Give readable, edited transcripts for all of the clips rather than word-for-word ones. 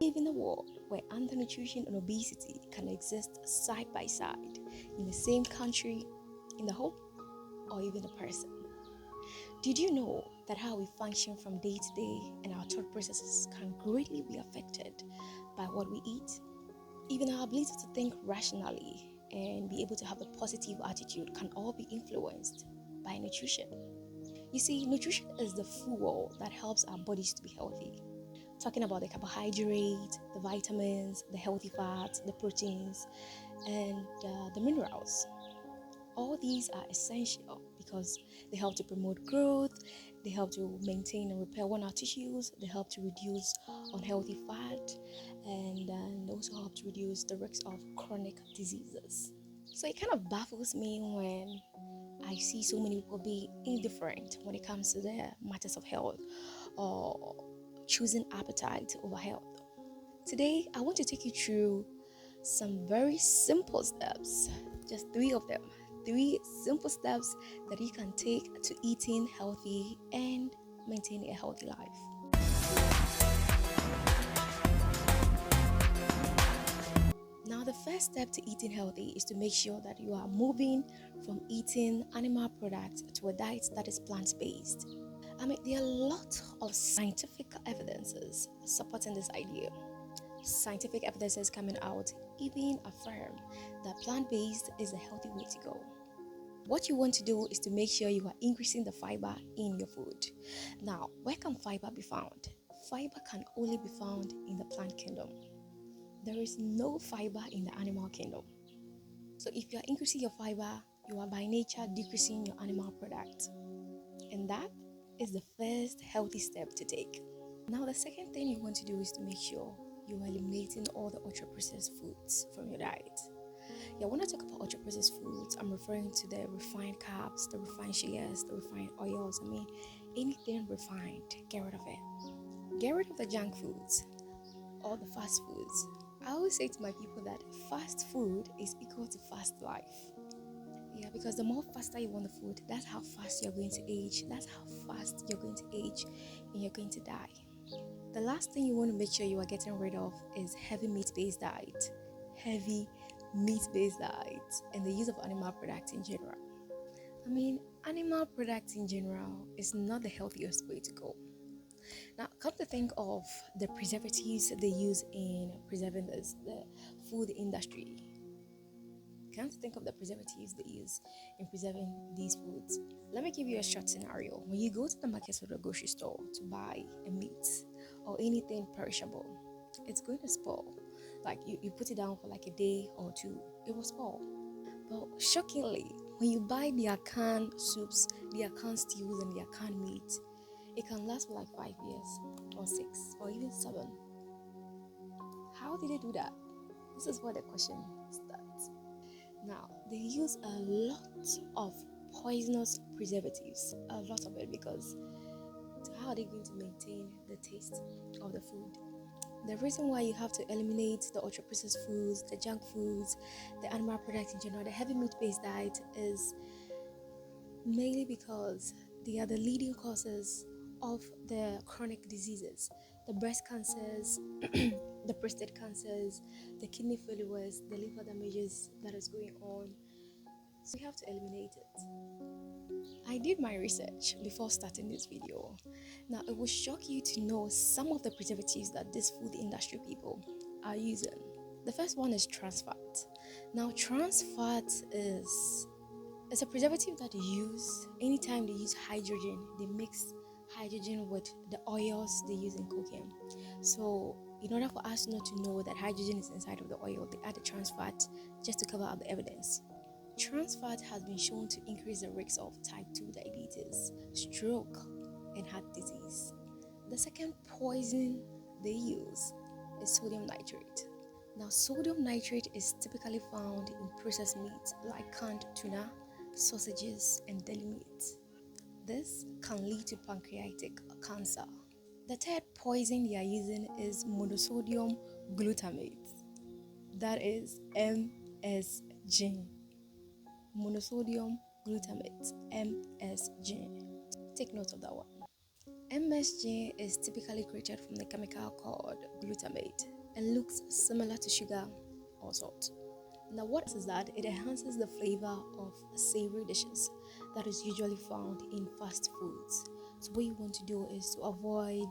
Even a world where undernutrition and obesity can exist side by side in the same country, in the home, or even a person. Did you know that how we function from day to day and our thought processes can greatly be affected by what we eat? Even our ability to think rationally and be able to have a positive attitude can all be influenced by nutrition. You see, nutrition is the fuel that helps our bodies to be healthy. Talking about the carbohydrates, the vitamins, the healthy fats, the proteins, and the minerals. All these are essential because they help to promote growth, they help to maintain and repair worn out tissues, they help to reduce unhealthy fat, and also help to reduce the risk of chronic diseases. So it kind of baffles me when I see so many people be indifferent when it comes to the matters of health or choosing appetite over health. Today, I want to take you through some very simple steps, just three of them. Three simple steps that you can take to eating healthy and maintaining a healthy life. Now, the first step to eating healthy is to make sure that you are moving from eating animal products to a diet that is plant-based. I mean, there are a lot of scientific evidences supporting this idea. Scientific evidences coming out even affirm that plant-based is a healthy way to go. What you want to do is to make sure you are increasing the fiber in your food. Now, where can fiber be found? Fiber can only be found in the plant kingdom. There is no fiber in the animal kingdom. So if you are increasing your fiber, you are by nature decreasing your animal product. And that is the first healthy step to take. Now, the second thing you want to do is to make sure you are eliminating all the ultra processed foods from your diet. Yeah, when I talk about ultra processed foods, I'm referring to the refined carbs, the refined sugars, the refined oils. I mean, anything refined, get rid of it. Get rid of the junk foods, all the fast foods. I always say to my people that fast food is equal to fast life. Yeah, because the more faster you want the food, that's how fast you're going to age. That's how fast you're going to age and you're going to die. The last thing you want to make sure you are getting rid of is heavy meat-based diet. Heavy meat-based diet and the use of animal products in general. I mean, animal products in general is not the healthiest way to go. Now, come to think of the preservatives they use in preserving the food industry. Can't think of the preservatives they use in preserving these foods. Let me give you a short scenario. When you go to the market or the grocery store to buy a meat or anything perishable, it's going to spoil. Like you put it down for like a day or two, it will spoil. But shockingly, when you buy their canned soups, their canned stews, and their canned meat, it can last for like 5 years or 6 or even 7. How did they do that? This is where the question starts. Now, they use a lot of poisonous preservatives, a lot of it, because how are they going to maintain the taste of the food? The reason why you have to eliminate the ultra processed foods, the junk foods, the animal products in general, the heavy meat based diet is mainly because they are the leading causes of the chronic diseases, the breast cancers, the prostate cancers, the kidney failures, the liver damages that is going on. So we have to eliminate it. I did my research before starting this video. Now, it will shock you to know some of the preservatives that this food industry people are using. The first one is trans fat. Now, trans fat is it's a preservative that they use anytime they use hydrogen. They mix hydrogen with the oils they use in cooking. So, in order for us not to know that hydrogen is inside of the oil, they add the trans fat just to cover up the evidence. Trans fat has been shown to increase the risk of type 2 diabetes, stroke, and heart disease. The second poison they use is sodium nitrate. Now, sodium nitrate is typically found in processed meats like canned tuna, sausages, and deli meat. This can lead to pancreatic cancer. The third poison they are using is monosodium glutamate. That is MSG. Monosodium glutamate, MSG. Take note of that one. MSG is typically created from the chemical called glutamate and looks similar to sugar or salt. Now, what is that? It enhances the flavor of savory dishes that is usually found in fast foods. So, what you want to do is to avoid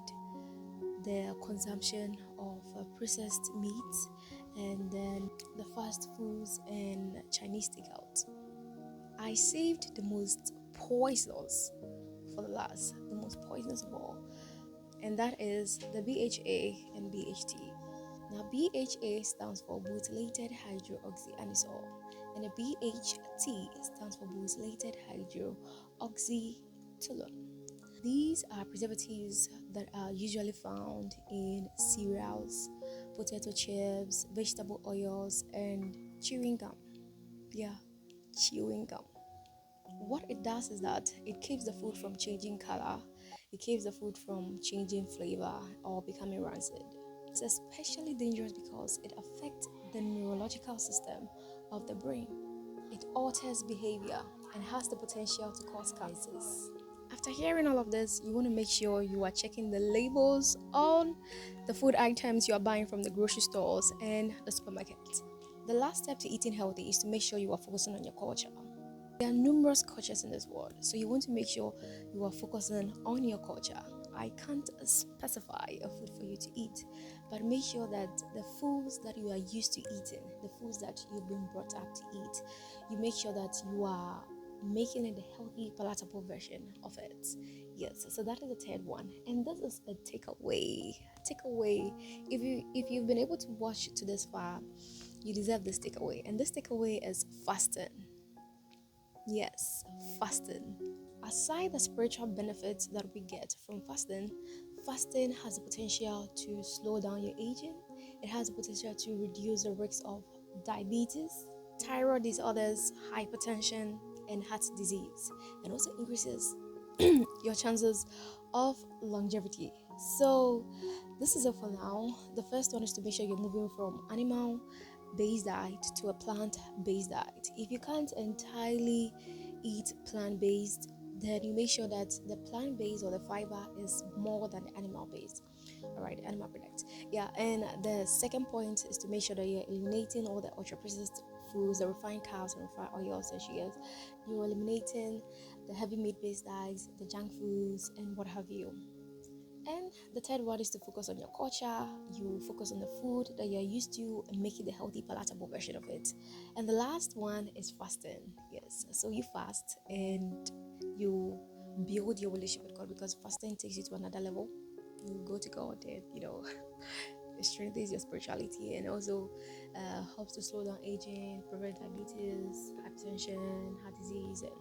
the consumption of processed meats and then the fast foods and Chinese takeout. I saved the most poisonous for the last, the most poisonous of all, and that is the BHA and BHT. Now, BHA stands for butylated hydroxyanisole, and the BHT stands for butylated hydroxytolone. These are preservatives that are usually found in cereals, potato chips, vegetable oils, and chewing gum. Yeah, chewing gum. What it does is that it keeps the food from changing color, it keeps the food from changing flavor or becoming rancid. It's especially dangerous because it affects the neurological system of the brain. It alters behavior and has the potential to cause cancers. After hearing all of this, you want to make sure you are checking the labels on the food items you are buying from the grocery stores and the supermarkets. The last step to eating healthy is to make sure you are focusing on your culture. There are numerous cultures in this world, so you want to make sure you are focusing on your culture. I can't specify a food for you to eat, but make sure that the foods that you are used to eating, the foods that you've been brought up to eat, you make sure that you are making it a healthy, palatable version of it. Yes, so that is the third one, and this is a takeaway. Takeaway. If you've been able to watch to this far, you deserve this takeaway, and this takeaway is fasting. Yes, fasting. Aside the spiritual benefits that we get from fasting, fasting has the potential to slow down your aging. It has the potential to reduce the risks of diabetes, thyroid disorders, hypertension, and heart disease, and also increases your chances of longevity. So, this is it for now. The first one is to make sure you're moving from animal based diet to a plant based diet. If you can't entirely eat plant based, then you make sure that the plant based or the fiber is more than the animal based. All right, animal products. Yeah, and the second point is to make sure that you're eliminating all the ultra processed foods, the refined carbs and refined oils and sugars. You're eliminating the heavy meat based diets, the junk foods, and what have you. And the third one is to focus on your culture. You focus on the food that you're used to and make it the healthy, palatable version of it. And the last one is fasting. Yes, so you fast and you build your relationship with God, because fasting takes you to another level. You go to God and it strengthens your spirituality and also helps to slow down aging, prevent diabetes, hypertension, heart disease, and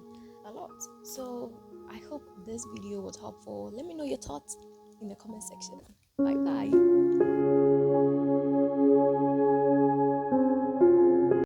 a lot. So I hope this video was helpful. Let me know your thoughts in the comment section. Bye bye.